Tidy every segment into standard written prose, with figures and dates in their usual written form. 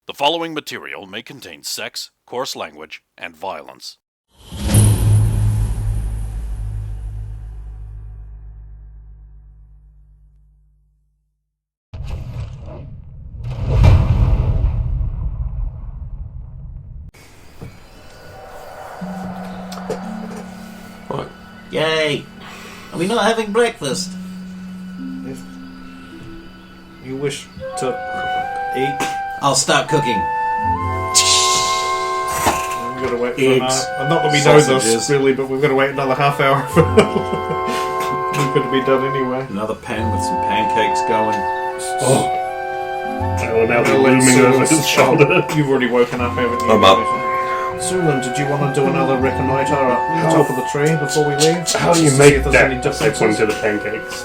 The following material may contain sex, coarse language, and violence. What? Yay! Are we not having breakfast? If you wish to eat, I'll start cooking. we've got to wait for Eggs, not that we know sausages. this really, but we've got to wait another half hour for we're going to be done anyway. Another pan with some pancakes going. Oh, now they're Well, looming over his shoulder. You've already woken up, haven't you? I'm up. Sulan, did you want to do another reconnoiter up the top of the tree before we leave? How do you Just to see make if there's that any as they point differences? to the pancakes?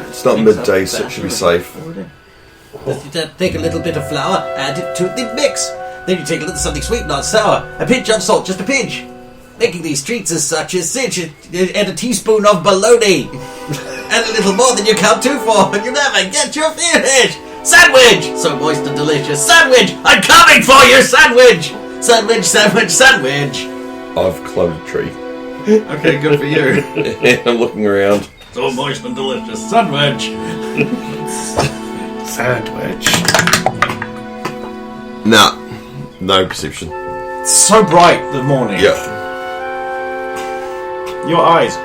It's not midday, so it should be safe. You take a little bit of flour, add it to the mix. Then you take a little something sweet, not sour. A pinch of salt, just a pinch. Making these treats as such as cinch. Add a teaspoon of bologna. Add a little more than you count two for, and you never get your finish. Sandwich! So moist and delicious. Sandwich! I'm coming for you, sandwich! Sandwich, sandwich, sandwich. I've climbed a tree. Okay, good for you. I'm looking around. So moist and delicious. Sandwich! Sandwich. Nah, no perception. So bright the morning. Yep, Your eyes,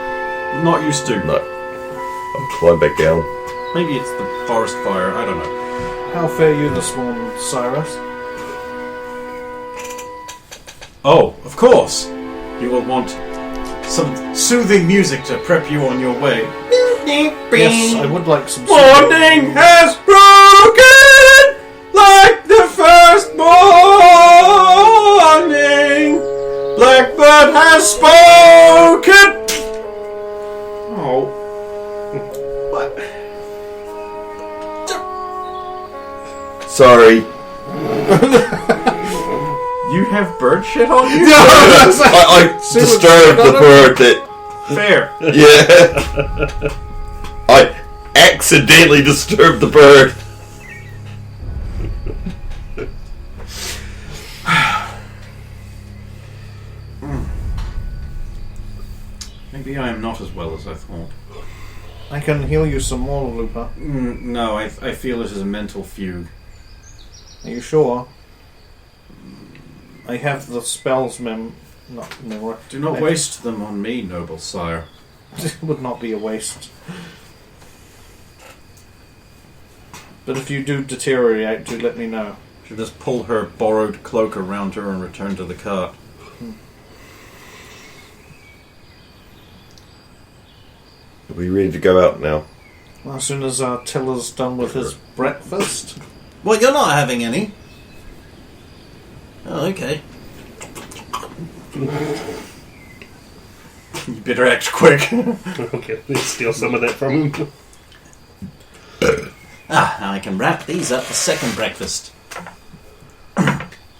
not used to. no. I'll climb back down. Maybe it's the forest fire. I don't know. How fare you this morning, Cyrus? Oh, of course. You will want some soothing music to prep you on your way. Yes, I would like some. Morning has broken like the first morning. Blackbird has spoken. Oh. What? Sorry. You have bird shit on you? I disturbed the bird that... Fair. Yeah. I accidentally disturbed the bird. Maybe I am not as well as I thought. I can heal you some more, Lupa. No, I feel it is a mental fugue. Are you sure? I have the spells not memory. Do not waste them on me, noble sire. It would not be a waste. But if you do deteriorate, do let me know. She'll just pull her borrowed cloak around her and return to the cart. Are we ready to go out now? Well, as soon as Tiller's done with his breakfast. Well, you're not having any. Oh, okay. You better act quick. Okay, let's steal some of that from him. Now I can wrap these up for second breakfast.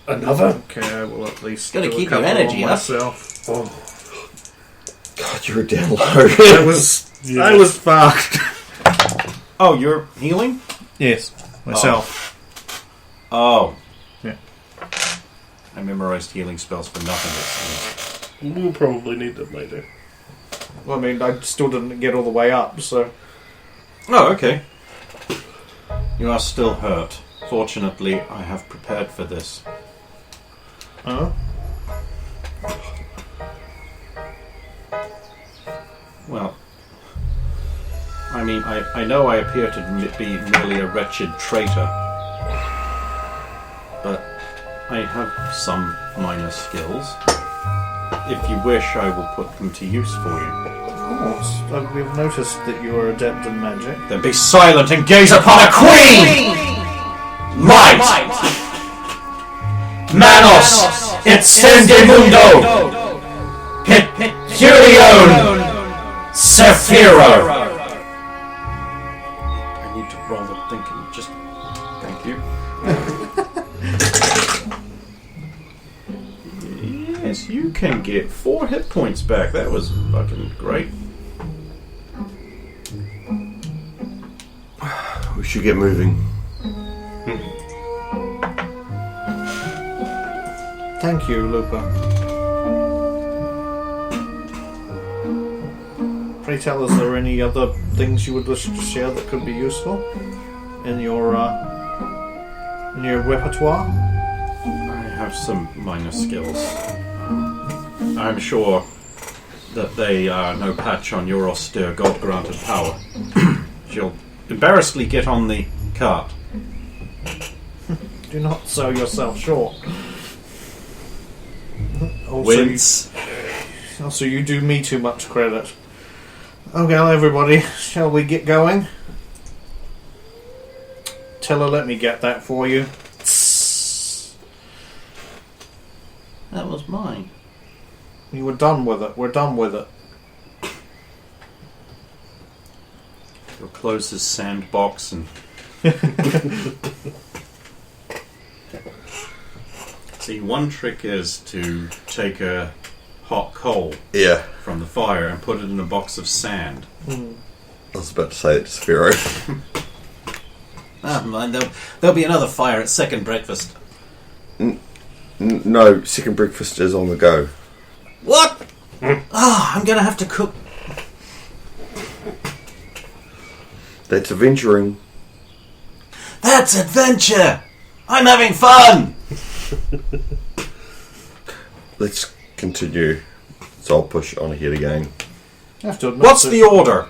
Another? Okay, I will at least Gotta do keep a couple your energy on up. myself. Oh, God, you were down low. I was fucked. Oh, you're healing? Yes, myself. Oh. Yeah. I memorized healing spells for nothing, it seems. we'll probably need them later. Well, I mean, I still didn't get all the way up, so. Oh, okay. You are still hurt. Fortunately, I have prepared for this. Oh? Well, I mean, I know I appear to be merely a wretched traitor, but I have some minor skills. If you wish, I will put them to use for you. Of course. We've noticed that you are adept in magic. Then be silent and gaze upon a queen! Might! Manos! Extende mundo! Hyperion! Sephiro! I need to roll the thinking. Just... Thank you. Yes, you can get 4 hit points back. That was fucking great. We should get moving. Thank you, Lupa. Pray tell, is there any other things you would wish to share that could be useful in your repertoire? I have some minor skills. I'm sure that they are no patch on your austere God-granted power. She'll embarrassedly get on the cart. Do not sell yourself short. Wince. Also, you do me too much credit. Okay, everybody, shall we get going? Tell her, let me get that for you. That was mine. You were done with it. We're done with it. You'll close his sandbox and... See, one trick is to take a hot coal Yeah. from the fire and put it in a box of sand. I was about to say it to Sphero. Ah, mind, there'll be another fire at second breakfast. No, second breakfast is on the go. What? I'm gonna have to cook. That's adventuring. That's adventure! I'm having fun! Let's continue. So I'll push on ahead again. I have to admit What's that the order?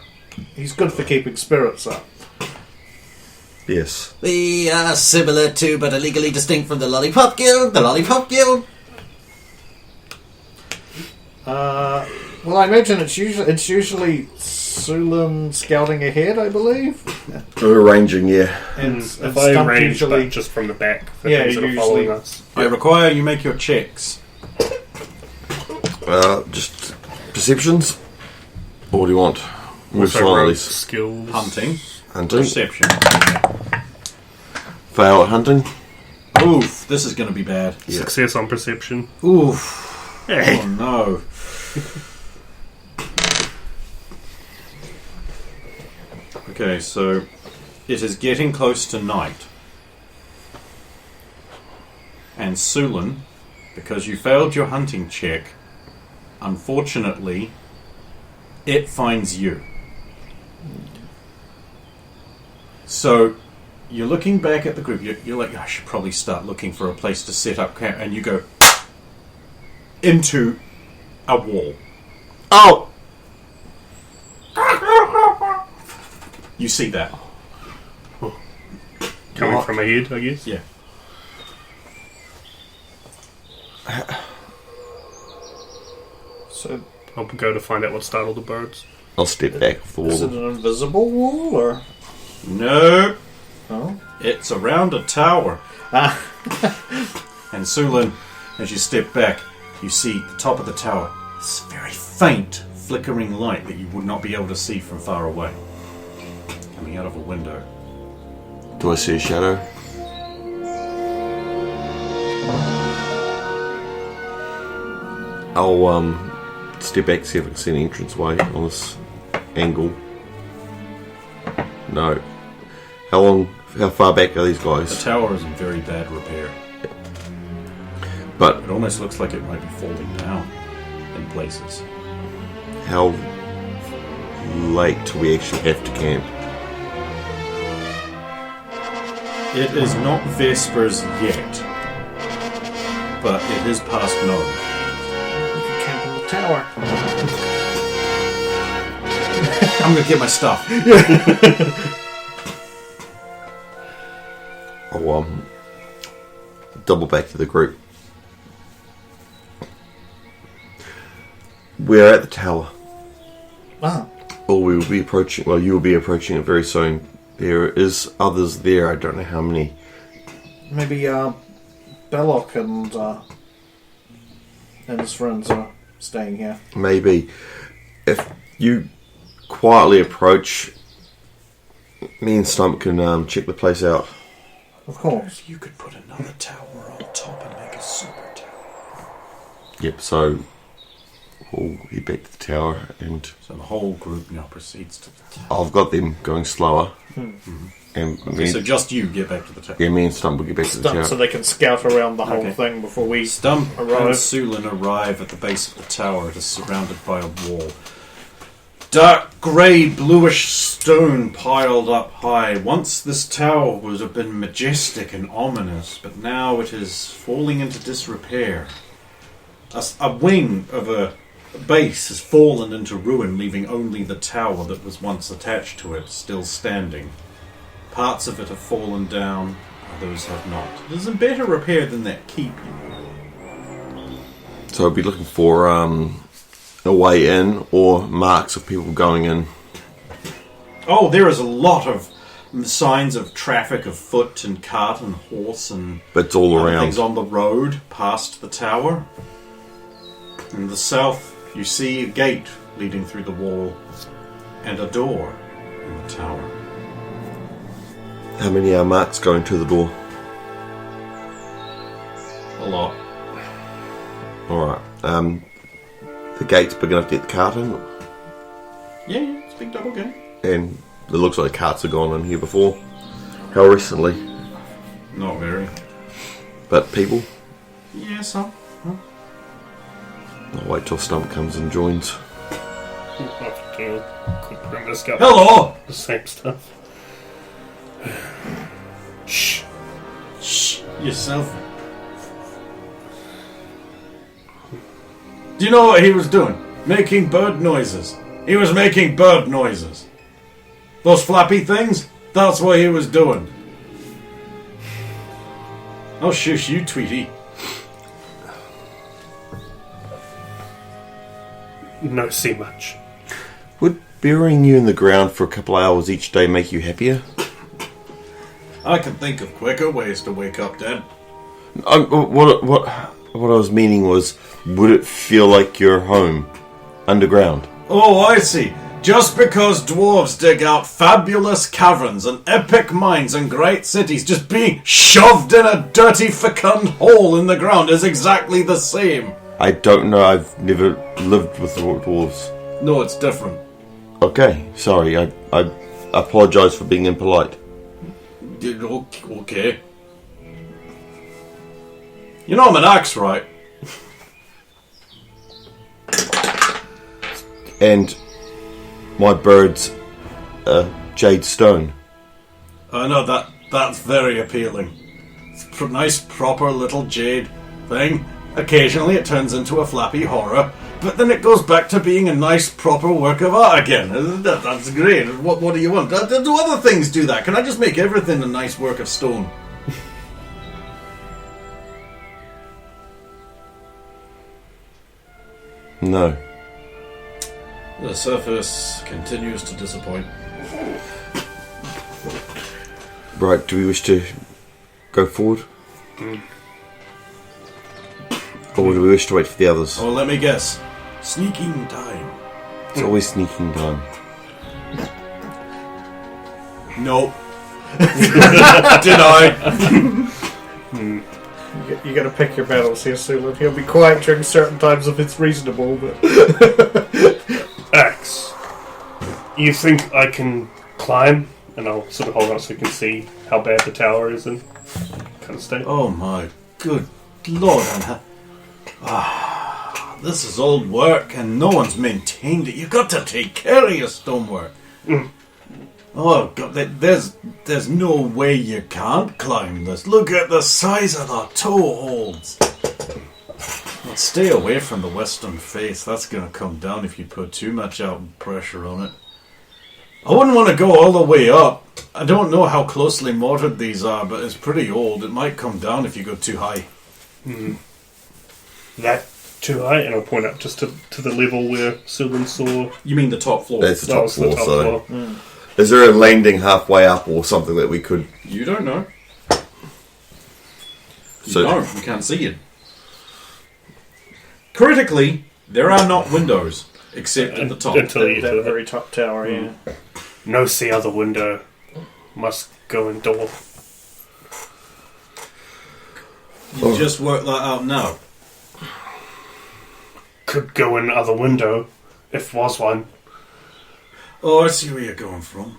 he's good for keeping spirits up. Yes. We are similar to, but are legally distinct from the Lollipop Guild. The Lollipop Guild? Well, I imagine it's usually Sulan scouting ahead, I believe. We're arranging, yeah. And If and I Stump range usually but just from the back for Yeah, things that are usually. following us. I require you make your checks. Just perceptions? Or what do you want? Move Also rogue slowly. skills. Hunting. Hunting. Perception. Fail at hunting. Oof, this is going to be bad. Yeah. Success on perception. Oof. Hey. Oh no. Okay, so it is getting close to night. And Sulan, because you failed your hunting check, unfortunately, it finds you. So you're looking back at the group, you're like, I should probably start looking for a place to set up camp, and you go into a wall. Oh! You see that? Coming from ahead, I guess. Yeah. So, I'll go to find out what startled the birds. I'll step back off the is it wall. an invisible wall or? No, Oh, it's around a tower. And Sulan, as you step back, you see the top of the tower. This very faint, flickering light that you would not be able to see from far away. Coming out of a window. Do I see a shadow? I'll step back, see if I can see an entranceway on this angle. No. How far back are these The guys? tower is in very bad repair. But It almost looks like it might be falling down in places. how late do we actually have to camp? It is not Vespers yet, but it is past noon. you can camp in the tower. I'm gonna get my stuff. I'll double back to the group. We're at the tower. Ah, Or we will be approaching. Well, you will be approaching it very soon. There is others there. I don't know how many. maybe Belloc and his friends are staying here. Maybe if you quietly approach, me and Stump can check the place out. Of course. You could put another tower on top and make a super tower. Yep. So we'll head back to the tower, and So the whole group now proceeds to the tower. I've got them going slower. And Okay, so just you get back to the tower. yeah, me and Stump will get back to the tower. So they can scout around the whole Okay. thing before we Stump and arrive. Sulin arrive at the base of the tower. It is surrounded by a wall. Dark grey, bluish stone piled up high. Once this tower would have been majestic and ominous, but now it is falling into disrepair. A wing of a base has fallen into ruin, leaving only the tower that was once attached to it still standing. Parts of it have fallen down, others have not. It is in better repair than that keep. So I'll be looking for a way in or marks of people going in. Oh, there is a lot of signs of traffic of foot and cart and horse and But it's all other around. things on the road past the tower. In the south, you see a gate leading through the wall and a door in the tower. How many marks going to the door? A lot. Alright. The gate's big enough to get the cart in, Yeah, it's a big double gate. and it looks like carts have gone in here before. How recently? Not very. But people? Yeah, some. I'll wait till Stump comes and joins. I'll do a quick perimeter scout. Hello! The same stuff. Shh. Shh, yourself. Do you know what he was doing? Making bird noises. He was making bird noises. Those flappy things? That's what he was doing. Oh, shush you, Tweety. No see much. Would burying you in the ground for a couple of hours each day make you happier? I can think of quicker ways to wake up dead. What I was meaning was, would it feel like your home underground? Oh, I see. Just because dwarves dig out fabulous caverns and epic mines and great cities, just being shoved in a dirty fecund hole in the ground is exactly the same. I don't know. I've never lived with dwarves. No, it's different. Okay, sorry. I apologise for being impolite. Okay. You know I'm an axe, right? And my bird's jade stone. I know that's very appealing. It's a nice, proper little jade thing. Occasionally it turns into a flappy horror, but then it goes back to being a nice, proper work of art again. That's great. What do you want? Do other things do that? Can I just make everything a nice work of stone? No. The surface continues to disappoint. Right, do we wish to go forward? Or do we wish to wait for the others? Oh, let me guess. Sneaking time. It's always sneaking time. Nope. Denied. You got to pick your battles here, Sulin. He'll be quiet during certain times if it's reasonable, but Axe. You think I can climb? And I'll sort of hold on so you can see how bad the tower is in kind of state. Oh my good lord, this is old work and no one's maintained it. You've got to take care of your stonework. Oh god, there's no way you can't climb this. Look at the size of the toe holds. Well, stay away from the western face. That's going to come down if you put too much out pressure on it. I wouldn't want to go all the way up. I don't know how closely mortared these are, but it's pretty old. It might come down if you go too high. That too high, and I'll point up just to the level where Sylvan saw. You mean the top floor? That's the That top was the floor, top so... floor. Is there a landing halfway up or something that we could... You don't know. You So- don't. You can't see it. Critically, there are not windows, except at the top. Until you that do very it. top tower, yeah. No see other window. Must go in door. You just work that out now. Could go in other window, if was one. Oh, I see where you're going from.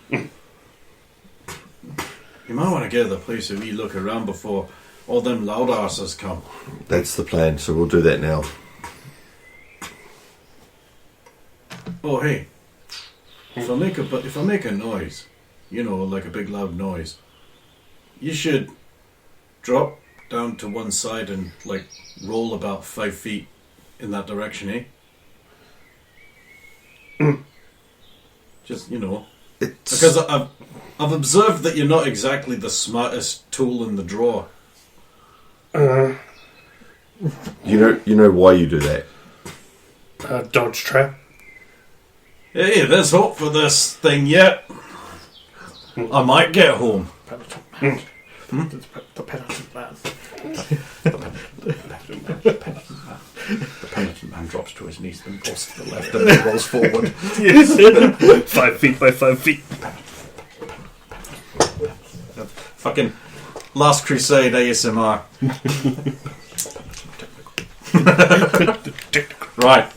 You might want to give the place a wee look around before all them loud arses come. That's the plan, so we'll do that now. Oh, hey. If I make a noise, you know, like a big loud noise, you should drop down to one side and, like, roll about 5 feet in that direction, eh? Just, you know. Because I've observed that you're not exactly the smartest tool in the drawer. You know why you do that? Dodge trap. Hey, there's hope for this thing yet. I might get home. The penitent man. The penitent man drops to his knees, then pulls to the left and then rolls forward. 5 feet by 5 feet. Fucking Last Crusade ASMR. Right.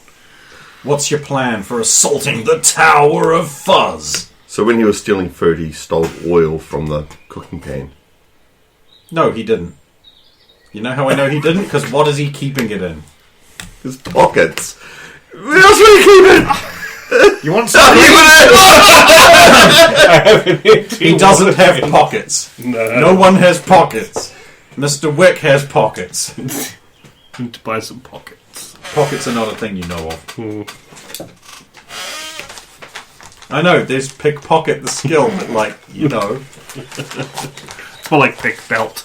What's your plan for assaulting the Tower of Fuzz? So when he was stealing food, he stole oil from the cooking pan. No, he didn't. You know how I know he didn't? Because what is he keeping it in? His pockets. Where else will you keep it? You want some? He doesn't have pockets. No one has pockets. Mr. Wick has pockets. Need to buy some pockets. Pockets are not a thing you know of. I know, there's pickpocket the skill, but like, you know. It's more like pick belt.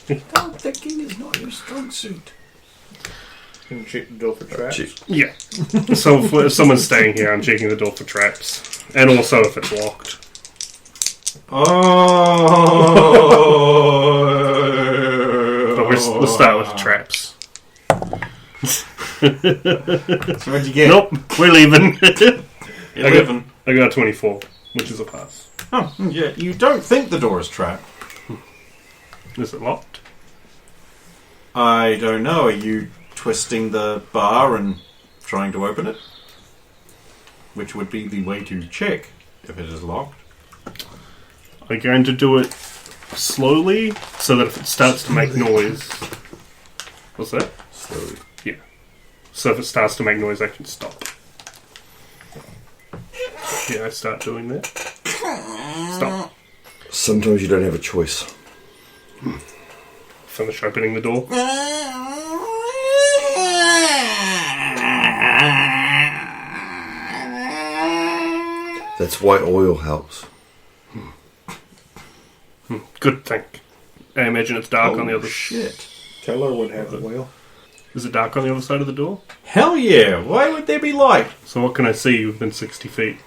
Belt picking is not your strong suit. Can you check the door for traps? Yeah. So if someone's staying here, I'm checking the door for traps. And also if it's locked. Oh. But we'll start with traps. So what'd you get? Nope, we're leaving. 11. I got a 24, which is a pass. Oh, yeah. You don't think the door is trapped? Is it locked? I don't know. Are you twisting the bar and trying to open it? Which would be the way to check if it is locked. I'm going to do it slowly, so that if it starts to make noise... What's that? Slowly. Yeah. So if it starts to make noise, I can stop. Yeah, I start doing that. Stop. Sometimes you don't have a choice. Finish opening the door. That's why oil helps. Good thing. I imagine it's dark on the other... Shit. Keller would have the wheel. Is it dark on the other side of the door? Hell yeah. Why would there be light? So what can I see within 60 feet?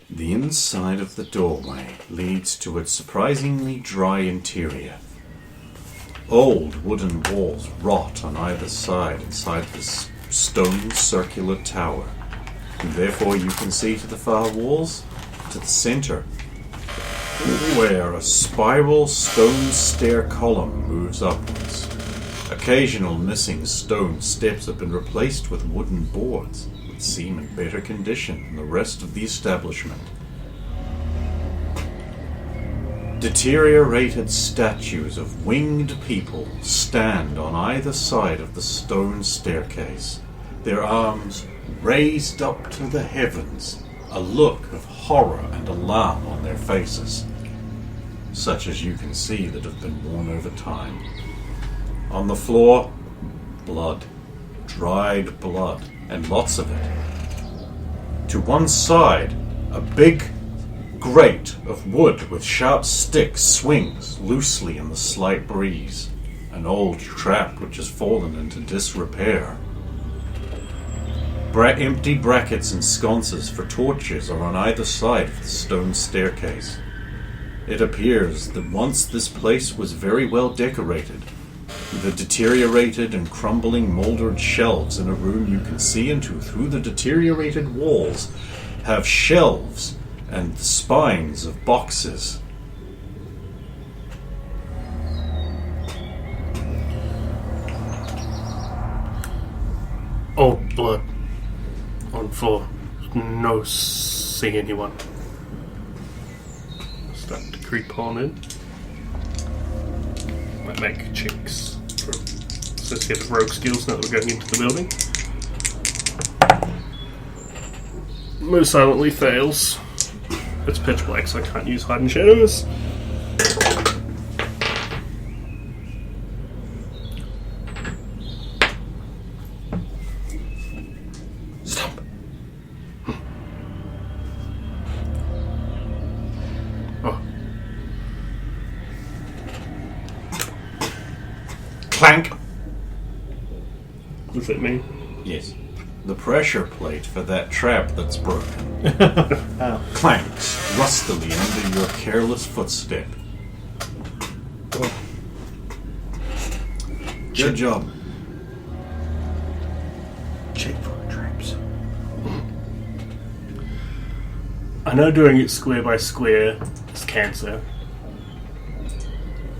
The inside of the doorway leads to its surprisingly dry interior. Old wooden walls rot on either side inside this stone circular tower. And therefore you can see to the far walls, to the center, where a spiral stone stair column moves upwards. Occasional missing stone steps have been replaced with wooden boards that seem in better condition than the rest of the establishment. Deteriorated statues of winged people stand on either side of the stone staircase, their arms raised up to the heavens, a look of horror and alarm on their faces, such as you can see that have been worn over time. On the floor, blood, dried blood, and lots of it. To one side, a big grate of wood with sharp sticks swings loosely in the slight breeze, an old trap which has fallen into disrepair. Empty brackets and sconces for torches are on either side of the stone staircase. It appears that once this place was very well decorated. The deteriorated and crumbling mouldered shelves in a room you can see into through the deteriorated walls have shelves and the spines of boxes. Old blood. On floor. No see anyone. Start creep on in. Might make checks for associated rogue skills now that we're going into the building. Most silently fails. It's pitch black, so I can't use hidden shadows. Stop. Oh, Clank! what does that mean? Yes. The pressure plate for that trap that's broken clanks rustily under your careless footstep. Good job. Check for traps. I know doing it square by square is cancer,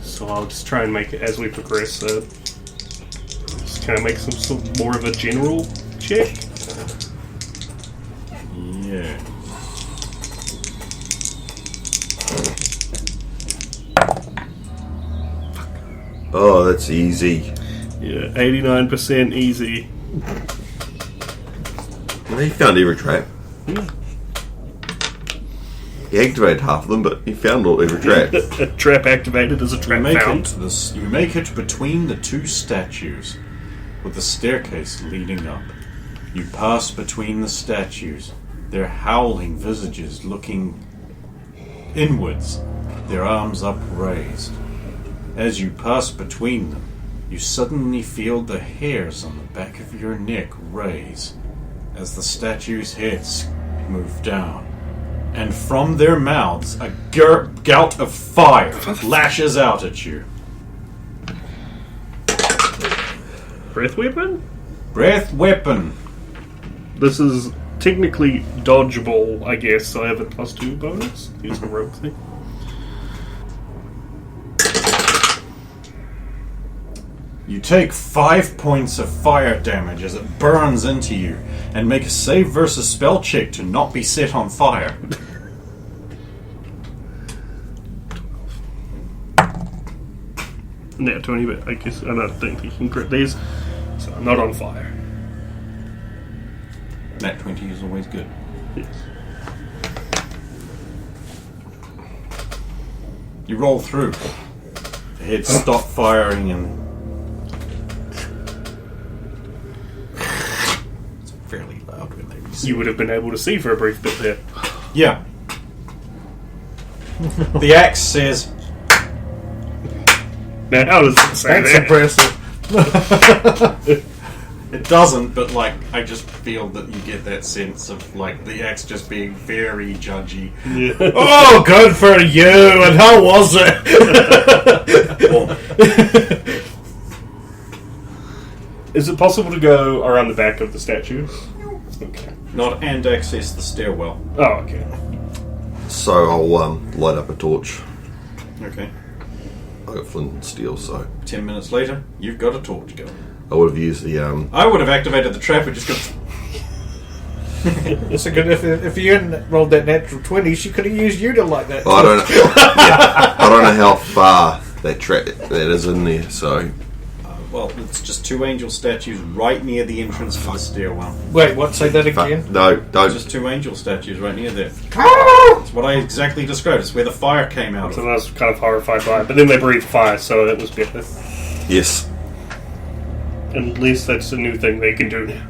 so I'll just try and make it as we progress. Just kind of make some sort of more of a general check. Yeah. Oh, that's easy. Yeah, 89% easy. Well, he found every trap. Yeah. He activated half of them, but he found every trap. A trap activated as a trap found. You make it between the two statues, with the staircase leading up. You pass between the statues, their howling visages looking inwards, their arms upraised. As you pass between them, you suddenly feel the hairs on the back of your neck raise as the statues' heads move down. And from their mouths, a gout of fire lashes out at you. Breath weapon? Breath weapon. This is technically dodgeable, I guess, so I have a +2 bonus. Use a rogue thing. You take 5 points of fire damage as it burns into you, and make a save versus spell check to not be set on fire. Net 20, but I guess I don't think you can crit these, so I'm not on fire. Nat 20 is always good. Yes. You roll through. The heads stop firing and... It's fairly loud when they reset. You would have been able to see for a brief bit there. Yeah. The axe says... Now, how does it say That's that? impressive. It doesn't, but like I just feel that you get that sense of like the axe just being very judgy. Yeah. Oh, good for you! And how was it? Is it possible to go around the back of the statues? Okay. Not and access the stairwell. Oh, okay. So I'll light up a torch. Okay. I got flint and steel, so 10 minutes later, you've got a torch going. I would have used the I would have activated the trap and just got... It's a good. If you hadn't rolled that natural 20, she could have used you to light that. I don't know. Yeah, I don't know how far that trap that is in there. So well, it's just two angel statues right near the entrance to the stairwell. Wait, what? Say that again. no, don't. Just two angel statues right near there. That's what I exactly described. It's where the fire came out So of. I was kind of horrified by it, but then they breathed fire, so it was better. Yes. And at least that's a new thing they can do now.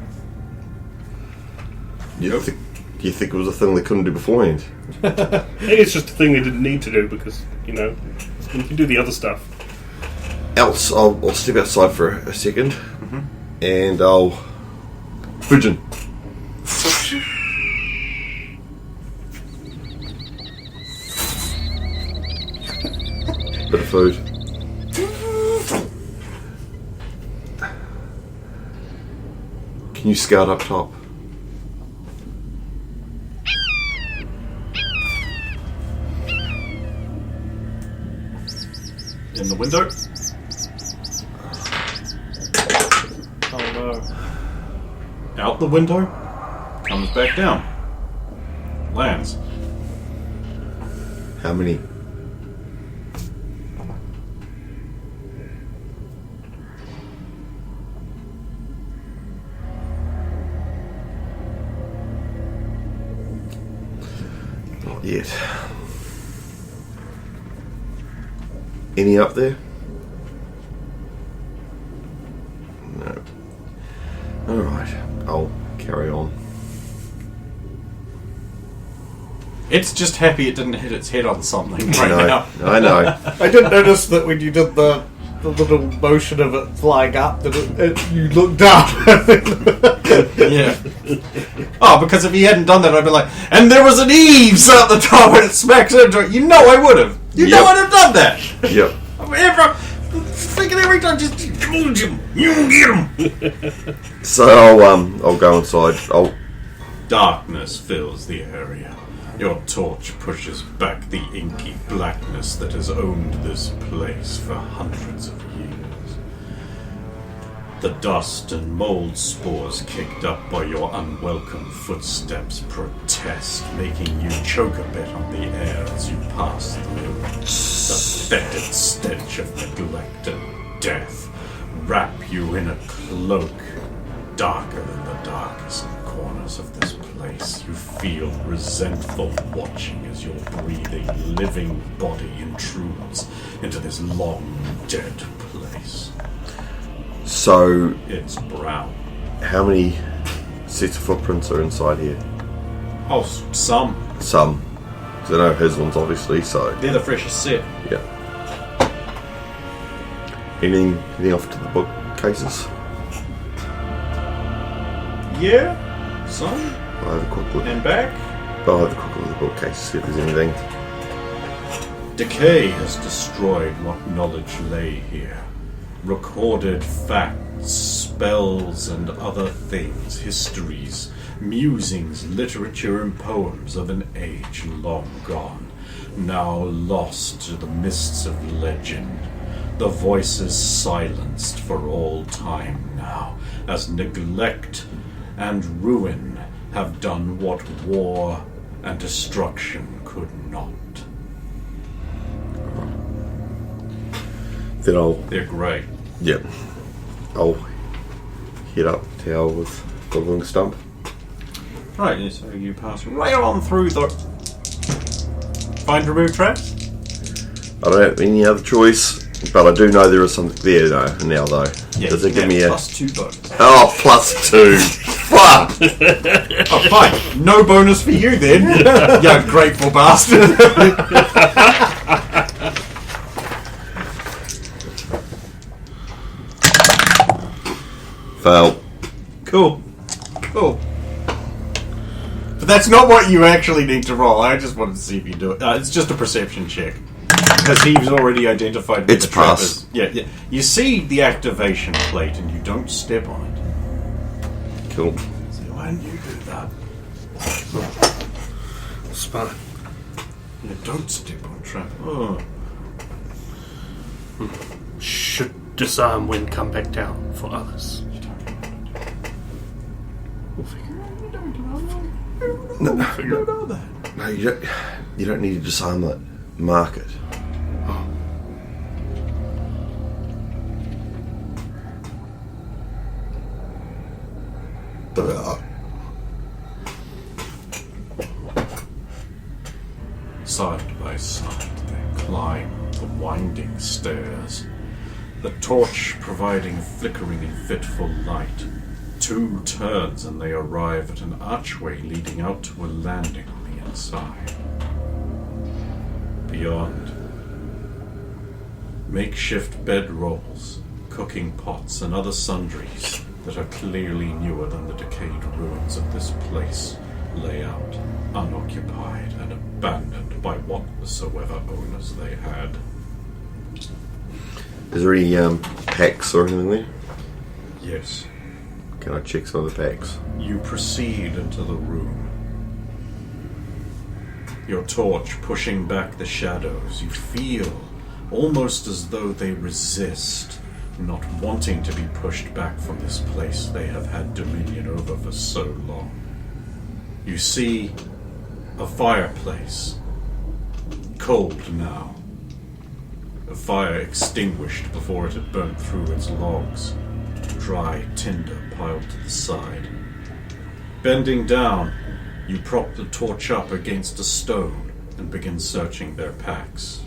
You think it was a thing they couldn't do beforehand? I think it's just a thing they didn't need to do because, you know, you can do the other stuff. Else, I'll step outside for a second, and I'll fidget. Bit of food. Can you scout up top? In the window. Oh no. Out the window. Comes back down. Lands. How many? yet. Any up there? No. Alright, I'll carry on. It's just happy it didn't hit its head on something now. I know. I didn't notice that when you did the little motion of it flying up, that you looked up. Yeah. Oh, because if he hadn't done that, I'd be like, and there was an Eves at the top and it smacks into it. You know I would have. You know I'd have done that. Yep. I'm thinking every time, just told him. You get him. So I'll go inside. Darkness fills the area. Your torch pushes back the inky blackness that has owned this place for hundreds of years. The dust and mold spores kicked up by your unwelcome footsteps protest, making you choke a bit on the air as you pass through. The fetid stench of neglect and death wrap you in a cloak darker than the darkest corners of this place. You feel resentful watching as your breathing, living body intrudes into this long dead place. So, It's brown. how many sets of footprints are inside here? Oh, some. Some. Because I know his ones, obviously, so... They're the freshest set. Yeah. Anything off to the bookcases? Yeah, some. I'll have a quick look. And back. I'll have a quick look at the bookcases, see if there's anything. Decay has destroyed what knowledge lay here. Recorded facts, spells, and other things, histories, musings, literature, and poems of an age long gone, now lost to the mists of legend. The voices silenced for all time now, as neglect and ruin have done what war and destruction could not. Then They're great. Yep. I'll hit up the tower with the long stump. Right, so you pass right on through the... Find remove traps? I don't have any other choice, but I do know there is something there now though. Yeah, Does it give me a... +2 bonus. Oh, +2. Fuck! Oh, fine. No bonus for you then. You grateful bastard. Fail. Cool. But that's not what you actually need to roll. I just wanted to see if you do it. It's just a perception check. Because he's already identified It's the trap pass. as... Yeah. You see the activation plate and you don't step on it. Cool. So why didn't you do that? Smart. You don't step on trap. Oh. Should disarm when come back down for others. We'll figure it out. No, you don't need to disarm that. Mark it. Side by side, they climb the winding stairs, the torch providing flickering and fitful light. 2 turns and they arrive at an archway leading out to a landing on the inside. Beyond, makeshift bedrolls, cooking pots, and other sundries that are clearly newer than the decayed ruins of this place lay out, unoccupied and abandoned by whatsoever owners they had. Is there any packs or anything there? Yes, Can I check some of the packs? you proceed into the room. Your torch pushing back the shadows, you feel almost as though they resist, not wanting to be pushed back from this place they have had dominion over for so long. You see a fireplace, cold now. A fire extinguished before it had burnt through its logs. Dry tinder piled to the side. Bending down, you prop the torch up against a stone, and begin searching their packs.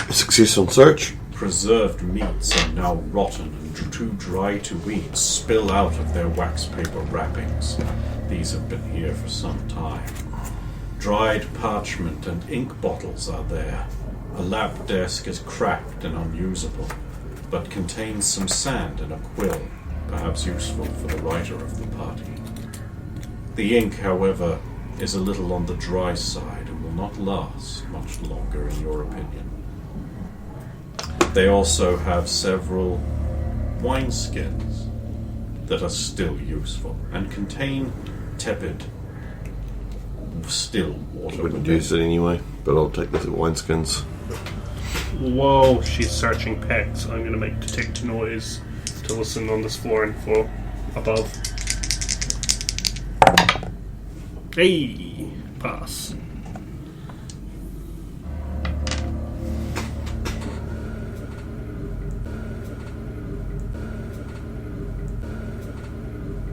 Success on search. Preserved meats are now rotten and too dry to eat, spill out of their wax paper wrappings. These have been here for some time. Dried parchment and ink bottles are there. A lap desk is cracked and unusable, but contains some sand and a quill, perhaps useful for the writer of the party. The ink, however, is a little on the dry side and will not last much longer, in your opinion. They also have several wineskins that are still useful and contain tepid, still water. Wouldn't use it anyway, but I'll take the wineskins. While she's searching packs, I'm going to make detect noise to listen on this floor and floor above. Hey, pass.